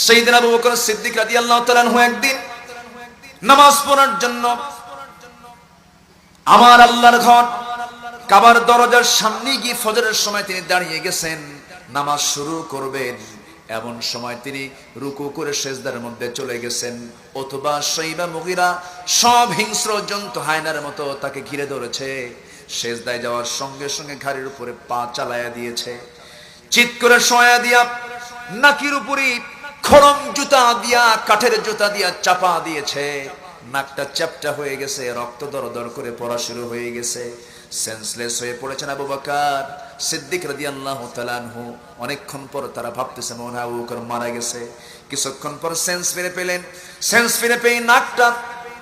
সাইয়েদনা আবু বকর সিদ্দিক রাদিয়াল্লাহু তাআলা আনহু একদিন নামাজ পড়ার জন্য আমার আল্লাহর ঘর কাবার দরজার সামনে গিয়ে ফজরের সময় তিনি দাঁড়িয়ে গেছেন, নামাজ শুরু করবেন। এমন সময় তিনি রুকু করে সেজদার মধ্যে চলে গেছেন। অথবা শাইবা মুগীরা সব হিংস্র জন্তু হায়নার মতো তাকে ঘিরে ধরেছে। সেজদায় যাওয়ার সঙ্গে সঙ্গে ঘাড়ের উপরে পা চালায়া দিয়েছে, চিৎ করে শোয়া দিয়া নাকির উপরে খড়ম জুতা দিয়া, কাঠের জুতা দিয়া চাপা দিয়েছে। নাকটা চ্যাপটা হয়ে গেছে, রক্ত দরদর করে পড়া শুরু হয়ে গেছে। সেন্সলেস হয়ে পড়েছেন আবু বকর সিদ্দিক রাদিয়াল্লাহু তাআলা আনহু। অনেকক্ষণ পর তারা ভাবতেছে মনে হয় আবু বকর মারা গেছে। কিছুক্ষণ পর সেন্স ফিরে পেলেন। সেন্স ফিরে পেয়ে নাকটা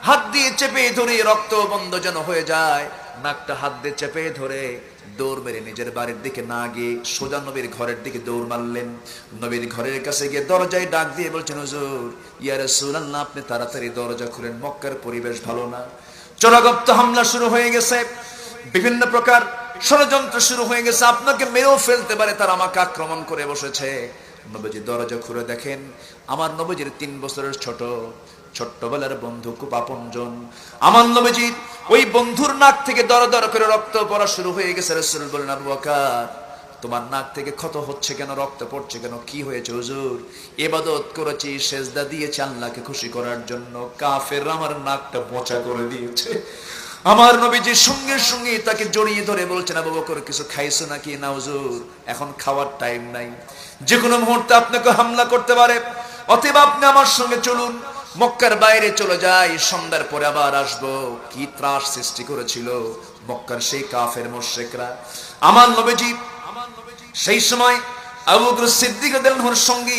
হাত দিয়ে চেপে ধরে, রক্ত বন্ধ যেন হয়ে যায়, নাকটা হাত দিয়ে চেপে ধরে দৌড় মেরে নিজের বাড়ির দিকে না গিয়ে সোজা নবীর ঘরের দিকে দৌড় মারলেন। নবীর ঘরের কাছে গিয়ে দরজায় ডাক দিয়ে বলছেন, হুজুর, ইয়া রাসূলুল্লাহ, আপনি তাড়াতাড়ি দরজা খুলেন, মক্কার পরিবেশ ভালো না। চোরাগপ্ত হামলা শুরু হয়ে গেছে, বিভিন্ন প্রকার ষড়যন্ত্র শুরু হয়ে গেছে, আপনাকে মেরেও ফেলতে পারে, তারা আমাকে আক্রমণ করে বসেছে। নবীজি দরজা খুলে দেখেন আমার নবীজির 3 বছরের ছোট্টবেলার বন্ধু, খুব আপনজন। আমার নবীজি ওই বন্ধুর নাক থেকে দর দর করে রক্ত পড়া শুরু হয়ে গেছে। রাসূল বলেন, আবু বকর, তোমার নাক থেকে ক্ষত হচ্ছে কেন, রক্ত পড়ছে কেন, কি হয়েছে? হুজুর, ইবাদত করেছি, সেজদা দিয়েছি আল্লাহকে খুশি করার জন্য, কাফের আমার নাকটা বোচা করে দিয়েছে। আমার নবীজি সঙ্গে সঙ্গে তাকে জড়িয়ে ধরে বলছেন, আবু বকর, কিছু খাইছো নাকি? না হুজুর, এখন খাওয়ার টাইম নাই, যে কোনো মুহূর্তে আপনাকে হামলা করতে পারে, অতএব আপনি আমার সঙ্গে চলুন, মক্কার বাইরে চলে যাই, সন্ধ্যার পরে আবার আসবো। কি ত্রাস সৃষ্টি করেছিল মক্কার সেই কাফের মুশরিকরা। আমার নবীজি সেই সময় আবু বকর সিদ্দিক রাদিয়াল্লাহু আনহুর সঙ্গে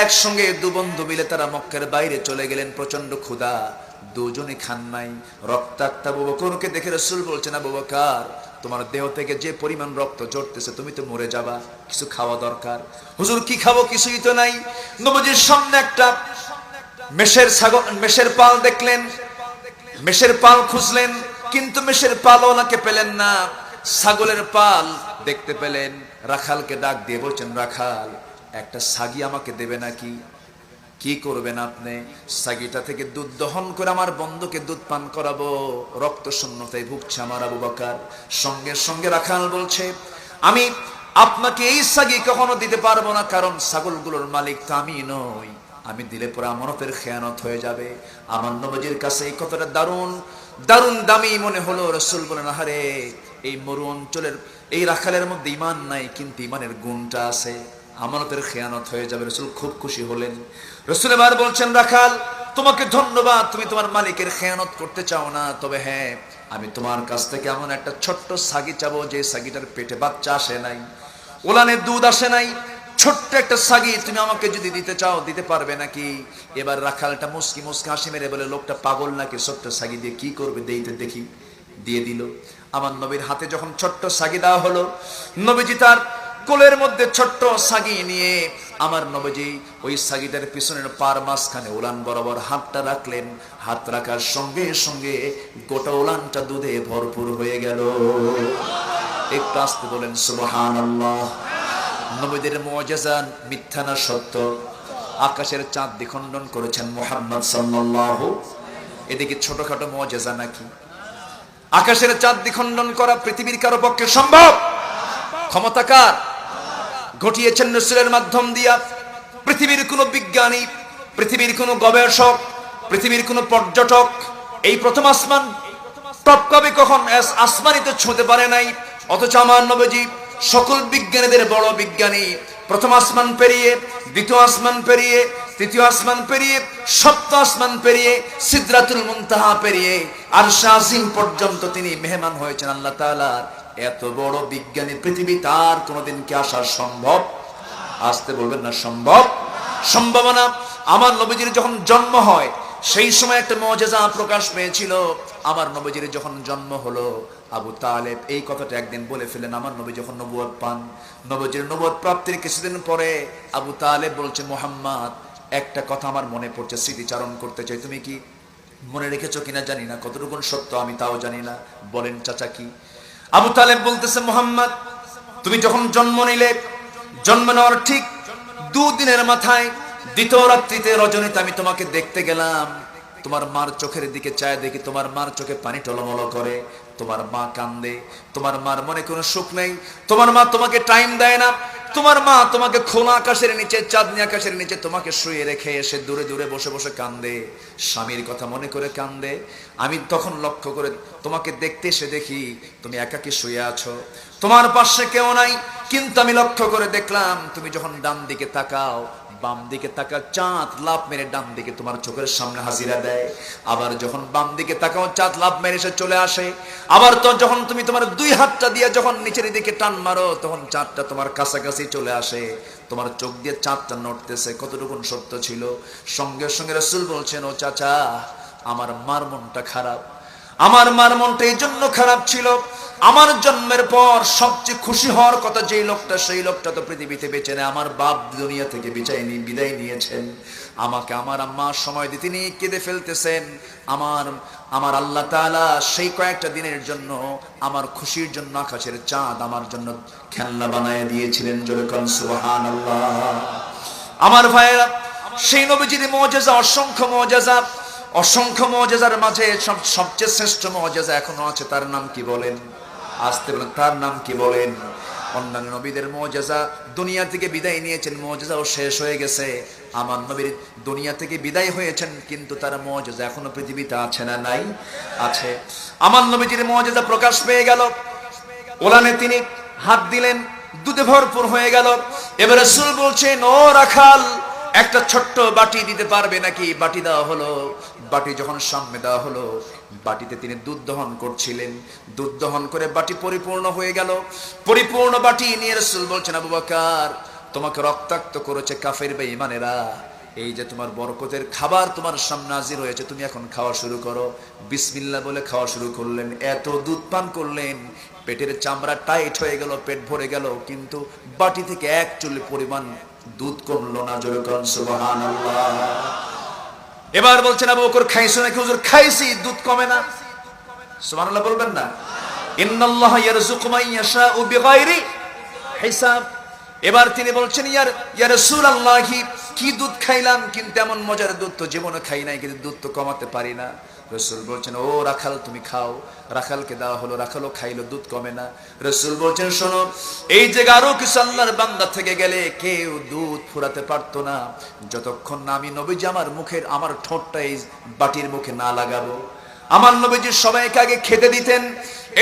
একসঙ্গে 2 বন্ধু মিলে তারা মক্কার বাইরে চলে গেলেন। প্রচন্ড ক্ষুধা, দুজনে খান নাই। রক্তাক্ত আবু বকরকে দেখে রাসূল বলছেন, আবু বকর, তোমার দেহ থেকে যে পরিমাণ রক্ত ঝরতেছে, তুমি তো মরে যাবা, কিছু খাওয়া দরকার। হুজুর, কি খাবো? কিছুই তো নাই। নবীজির সামনে একটা মেষের পাল দেখলেন, মেষের পাল খুঁজলেন, কিন্তু মেষের পাল ওনাকে পেলেন না। ছাগলের পাল দেখতে পেলেন। রাখালকে ডাক দিয়ে বলছেন, রাখাল, একটা ছাগি আমাকে দেবে নাকি? কি করবেন আপনি? ছাগিটা থেকে দুধ দহন করে আমার বন্ধুকে দুধ পান করাবো, রক্ত শূন্যতায় ভুগছে আমার আবু বকর। সঙ্গে সঙ্গে রাখাল বলছে, আমি আপনাকে এই ছাগি কখনো দিতে পারবো না, কারণ ছাগলগুলোর মালিক তো আমি নই, আমি দিলে পরে আমানতের খেয়ানত হয়ে যাবে। আমার নবীজির কাছে এই কথাটা দারুণ দারুণ দামি মনে হলো। রাসূল বলেন, আহারে, এই মরু অঞ্চলের এই রাখালের মধ্যে ঈমান নাই, কিন্তু ঈমানের গুণটা আছে, আমানতের খেয়ানত হয়ে যাবে। রাসূল খুব খুশি হলেন। রাসূল এবার বলছেন, রাখাল, তোমাকে ধন্যবাদ, তুমি তোমার মালিকের খেয়ানত করতে চাও না, তবে হ্যাঁ, আমি তোমার কাছ থেকে এমন একটা ছোট্ট ছাগি চাবো, যে ছাগিটার পেটে বাচ্চা আসে নাই, ওলানে দুধ আসে নাই, ছোট্ট একটা ছাগি তুমি আমাকে যদি দিতে চাও, দিতে পারবে নাকি? এবার রাখালটা মুস্কি মুস্কি হাসি মেরে বলে, লোকটা পাগল নাকি, ছোট্ট ছাগি দিয়ে কি করবে, দেইতে দেখি। দিয়ে দিল। আমার নবীর হাতে যখন ছোট্ট ছাগি দেওয়া হলো, নবীজি তার কোলের মধ্যে ছোট্ট ছাগি নিয়ে আমার নবীজি ওই ছাগিটার পিছনের পার মাঝখানে উলান বরাবর হাতটা রাখলেন। হাত রাখার সঙ্গে সঙ্গে গোটা উলানটা দুধে ভরপুর হয়ে গেল। একটু আসতে বলেন সুবহানাল্লাহ। নবীদের মুআজিজা মিথ্যা না সত্য? আকাশের চাঁদ দ্বিখণ্ডন করেছেন মুহাম্মদ সাল্লাল্লাহু। এদিকে ছোটখাটো মুআজিজা নাকি? আকাশের চাঁদ দ্বিখণ্ডন করা পৃথিবীর কারো পক্ষে সম্ভব? ক্ষমতা কার? ঘটিয়েছেন রাসূলের মাধ্যম দিয়া। পৃথিবীর কোনো বিজ্ঞানী, পৃথিবীর কোনো গবেষক, পৃথিবীর কোনো পর্যটক এই প্রথম আসমান টপকাবে কখন আসমানিতে ছুঁতে পারে নাই, অথচ আমার নবীজি সকল বিজ্ঞানীদের বড় বিজ্ঞানী। প্রথম আসমান পেরিয়ে, দ্বিতীয় আসমান পেরিয়ে, তৃতীয় আসমান পেরিয়ে, সপ্তম আসমান পেরিয়ে, সিদরাতুল মুনতাহা পেরিয়ে আরশ আজিম পর্যন্ত তিনি মেহমান হয়েছেন আল্লাহ তাআলার। এত বড় বিজ্ঞানী পৃথিবী, তার কোনোদিন কি আসা সম্ভব? আসতে বলবেন না সম্ভব? সম্ভাবনা। আমার নবীজির যখন জন্ম হয়, সেই সময় একটা মুআজিজা প্রকাশ পেয়েছিল। আমার নবীজির যখন জন্ম হলো, আবু তালেব এই কথাটা একদিন বলে ফেলেন। আমার নবী যখন নবুয়ত পান, নবীজির নবুয়ত প্রাপ্তির কিছুদিন পরে আবু তালেব বলছে, মুহাম্মদ, একটা কথা আমার মনে পড়ছে, স্মৃতিচারণ করতে চাই, তুমি কি মনে রেখেছো কিনা জানি না, কতটুকু সত্য আমি তাও জানি না, বলেন চাচা কি? আবু তালেব বলতেছে, মুহাম্মদ, তুমি যখন জন্ম নিলে, জন্ম নেওয়ার ঠিক 2 দিনের মাথায় দ্বিতীয় রাত্রিতে রজনীতে আমি তোমাকে দেখতে গেলাম, তোমার মার চোখের দিকে চায় দেখি তোমার মার চোখে পানি টলমল করে, তোমার মা কান্দে, তোমার মার মনে কোনো সুখ নেই, তোমার মা তোমাকে টাইম দেয় না, তোমার মা তোমাকে খোলা আকাশের নিচে, চাঁদনি আকাশের নিচে তোমাকে শুয়ে রেখে এসে দূরে দূরে বসে বসে কান্দে, স্বামীর কথা মনে করে কান্দে। আমি তখন লক্ষ্য করে তোমাকে দেখতে এসে দেখি তুমি একাকী শুয়ে আছো, তোমার পাশে কেউ নাই। কিন্তু আমি লক্ষ্য করে দেখলাম তুমি যখন ডান দিকে তাকাও, বাম দিকে তাকা চাঁদ লাফ মেরে ডান দিকে তোমার চোখের সামনে হাজিরা দেয়, আবার যখন বাম দিকে তাকাও চাঁদ লাফ মেরে এসে চলে আসে। আবার তো যখন তুমি তোমার দুই হাতটা দিয়ে যখন নিচের দিকে টান মারো তখন চাঁদটা তোমার কাছাকাছি চলে আসে, তোমার চোখ দিয়ে চাঁদটা নড়তেছে। কতটুকুন সত্য ছিল। সঙ্গে সঙ্গে রাসূল বলছেন, ও চাচা, আমার মার মনটা খারাপ, আমার মার মনটা এই জন্য খারাপ ছিল, আমার জন্মের পর সবচেয়ে খুশি হওয়ার কথা যেই লোকটা, সেই লোকটা তো পৃথিবীতে বেঁচে নেই, আমার বাপ দুনিয়া থেকে বিদায় নিয়েছেন, আমাকে আমার আম্মা সময় দিয়ে তিনি কেঁদে ফেলতেছেন। আমার আল্লাহ তাআলা সেই কয়েকটা দিনের জন্য আমার খুশির জন্য আকাশের চাঁদ আমার জন্য খেলনা বানায় দিয়েছিলেন। জোরে কোন সুবহানাল্লাহ। আমার ভাইয়েরা, সেই নবীজির মুজিজা অসংখ্য মুজিজা, অসংখ্য মুজিজার মাঝে সবচেয়ে শ্রেষ্ঠ মুজিজা এখনো আছে, তার নাম কি বলেন? আসতে বলেন, তার নাম কি বলেন? অন্যান্য নবীদের মুজিজা দুনিয়া থেকে বিদায় নিয়েছেন, মুজিজাও শেষ হয়ে গেছে। আমার নবীর দুনিয়া থেকে বিদায় হয়েছেন কিন্তু তার মুজিজা এখনো পৃথিবীতে আছে না নাই? আছে। আমার নবীজির মুজিজা প্রকাশ পেয়ে গেল, ওলানে তিনি হাত দিলেন, দুধে ভরপুর হয়ে গেল। এবার রাসূল বলছেন, ও রাখাল, একটা ছোট্ট বাটি দিতে পারবে নাকি? বাটি দেওয়া হলো। বাটি যখন সামনে দেওয়া হলো, বাটিতে তিনি দুধ দহন করছিলেন, দুধ দহন করে বাটি পরিপূর্ণ হয়ে গেল। পরিপূর্ণ বাটি নিয়ে রাসূল বলছেন, আবু বকর, তোমাকে রক্তাক্ত করেছে কাফের বেঈমানেরা, এই যে তোমার বরকতের খাবার তোমার সামনে হাজির হয়েছে, তুমি এখন খাওয়া শুরু করো। বিসমিল্লাহ বলে খাওয়া শুরু করলেন। এত দুধ পান করলেন, পেটের চামড়া টাইট হয়ে গেল, পেট ভরে গেল, কিন্তু বাটি থেকে এক চুল পরিমাণ দুধ কমলো না। জোরে কোন সুবহানাল্লাহ। এবার বলছেন, আবু বকর, খাইছো নাকি? হুজুর, খাইছি, দুধ কমে না। সুবহানাল্লাহ বলবেন না? ইন্নাল্লাহা ইয়ারযুকু মান ইয়াশাউ বিগাইরি হিসাব। এবার তিনি বলছেন, ইয়া রাসূলুল্লাহ, কি দুধ খাইলাম, কিন্তু এমন মজার দুধ তো জীবনে খাই নাই, কিন্তু দুধ তো কমাতে পারি না। রাসূল বলছেন, ও রাখাল, তুমি খাও। রাখালকে দেওয়া হলো, রাখালও খাইলো, দুধ কমে না। রাসূল বলছেন, শোনো, এই যে আরো কিছু আল্লাহর বান্দা থেকে গেলে কেউ দুধ ফুরাতে পারতো না যতক্ষণ না আমি নবীজি আমার ঠোঁটটা এই বাটির মুখে না লাগাবো। আমার নবীজি সবাইকে আগে খেতে দিতেন,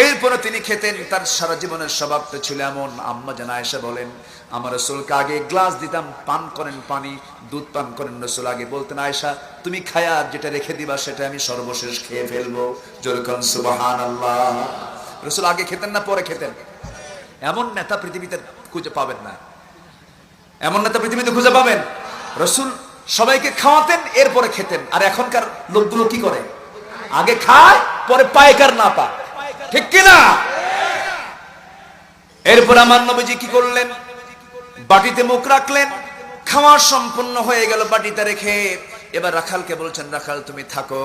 এরপরে তিনি খেতেন। তার সারা জীবনের স্বভাবটা ছিল এমন। আম্মা জান আয়েশা বলেন, আমার রাসূলকে আগে গ্লাস দিতাম, পান করেন পানি, দুধ পান করেন। রাসূল আগে বলতেন, আয়েশা তুমি খায়া যেটা রেখে দিবা সেটা আমি সর্বশেষ খেয়ে ফেলবো। জোরে কোন সুবহানাল্লাহ। রাসূল আগে খেতেন না পরে খেতেন? এমন নেতা পৃথিবীতে খুঁজে পাবেন না, এমন নেতা পৃথিবীতে খুঁজে পাবেন? রাসূল সবাইকে খাওয়াতেন, এরপরে খেতেন। আর এখনকার লোকগুলো কি করে? আগে খায়, পরে পায়কার না পায়, ঠিক কিনা? এরপর আমার নবীজি কি করলেন? বাটিতে মুখ রাখলেন, খাওয়া সম্পূর্ণ হয়ে গেল বাটিতে রেখে। এবার রাখালকে বলছেন, রাখাল তুমি থাকো,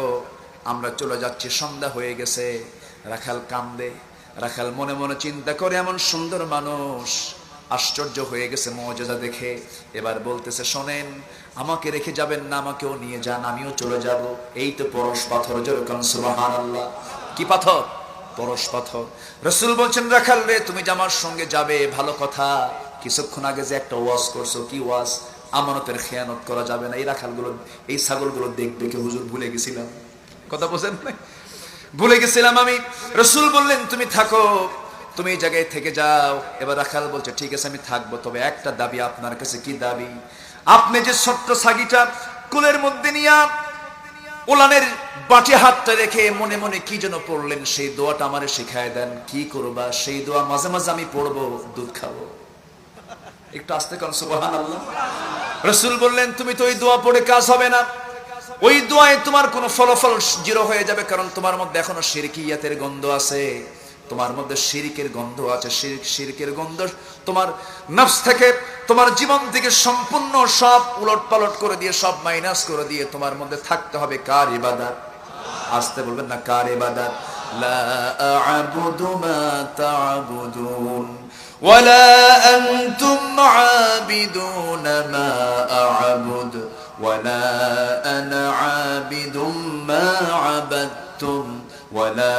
আমরা চলে যাচ্ছি, সন্ধ্যা হয়ে গেছে। রাখাল কান্দে। রাখাল মনে মনে চিন্তা করে, এমন সুন্দর মানুষ, আশ্চর্য হয়ে গেছে মুজিজা দেখে। এবার বলতেছে, শোনেন, আমাকে রেখে যাবেন না, আমাকেও নিয়ে যান, আমিও চলে যাব। এই তো পরশ পাথর। জোরে কোন সুবহানাল্লাহ। কি পাথর? পরশ পাথর। রাসূল বলছেন, রাখাল রে, তুমি যে আমার সঙ্গে যাবে ভালো কথা, কিছুক্ষণ আগে যে একটা ওয়াজ করছো, কি ওয়াজ? আমানতের খেয়ানত করা যাবে না। এই রাখালগুলো, এই ছাগলগুলো দেখবে কি? হুজুর ভুলে গেছিলাম। কথা বলছেন না? ভুলে গেছিলাম আমি। রাসূল বললেন, তুমি থাকো, তুমি এই জায়গায় থেকে যাও। এবার রাখাল বলছে, ঠিক আছে আমি থাকবো, তবে একটা দাবি আপনার কাছে। কি দাবি? আপনি যে ছোট্ট ছাগিটা কোলের মধ্যে নিয়া ওলানের বাটি হাতটা রেখে মনে মনে কি যেন পড়লেন, সেই দোয়াটা আমারে শিখায় দেন। কি করবা? সেই দোয়া মাঝে মাঝে আমি পড়বো, দুধ খাবো। একটু আস্তে কোন সুবহানাল্লাহ। রাসূল বললেন, তুমি তো ওই দোয়া পড়ে কাজ হবে না, ওই দোয়ায় তোমার কোনো ফলাফল জিরো হয়ে যাবে, কারণ তোমার মধ্যে এখনো শিরকিয়াতের গন্ধ আছে, তোমার মধ্যে শিরকের গন্ধ আছে। শিরকের গন্ধ তোমার নফস থেকে, তোমার জীবন থেকে সম্পূর্ণ সব উলট পালট করে দিয়ে, সব মাইনাস করে দিয়ে তোমার মধ্যে থাকতে হবে কার ইবাদত? আসতে বলবেন না, কার ইবাদত? লা আ'বুদু মা তা'বুদুন ওয়ালা আনতুম আ'বিদুনা মা আ'বুদ ولا أنا عابد ما عبدتم ولا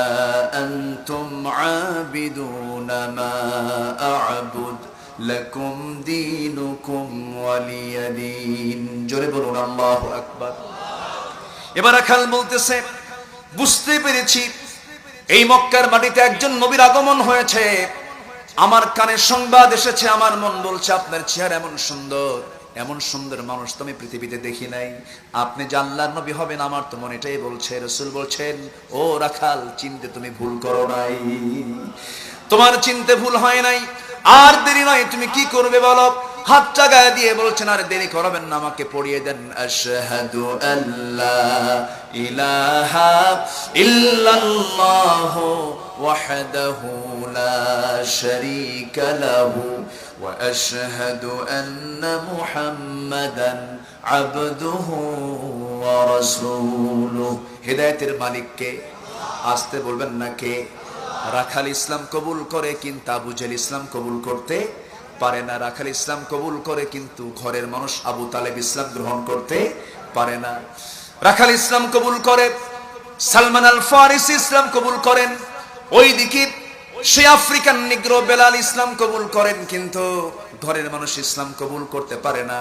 أنتم عابدون ما أعبد لكم دينكم ولي دين জোরে বলুন আল্লাহু আকবার। এবার রাখাল বলতেছে, বুঝতে পেরেছি এই মক্কার মাটিতে একজন নবীর আগমন হয়েছে, আমার কানে সংবাদ এসেছে, আমার মন বলছে আপনার চেহারা এমন সুন্দর মানুষ তো আমি পৃথিবীতে দেখি নাই, আপনি যে আল্লাহর নবী হবেন আমার তো মন এটাই বলছে। রাসূল বলছেন, ও রাখাল, চিনতে তুমি ভুল করো নাই, তোমার চিনতে ভুল হয় নাই, আর দেরি নয়, তুমি কি করবে বলো? হাতটা গায়ে দিয়ে বলছেন, আর দেরি করবেন না, আমাকে পড়িয়ে দেন, আশহাদু আল্লা ইলাহা ইল্লাল্লাহু ওয়াহদাহু লা শারীকা লাহু ওয়া আশহাদু আন্না মুহাম্মাদান আবদুহু ওয়া রাসূলুহু। হিদায়াতের মালিক কে? আসতে বলবেন না কে? রাখাল ইসলাম কবুল করে কিন্তু আবু জেহেল ইসলাম কবুল করতে পারে না। রাখাল ইসলাম কবুল করে কিন্তু ঘরের মানুষ আবু তালেব ইসলাম গ্রহণ করতে পারে না। রাখাল ইসলাম কবুল করে, সালমান আল ফারিসি ইসলাম কবুল করেন, ওইদিকে সে আফ্রিকান নিগ্রো বেলাল ইসলাম কবুল করেন, কিন্তু ঘরের মানুষ ইসলাম কবুল করতে পারে না।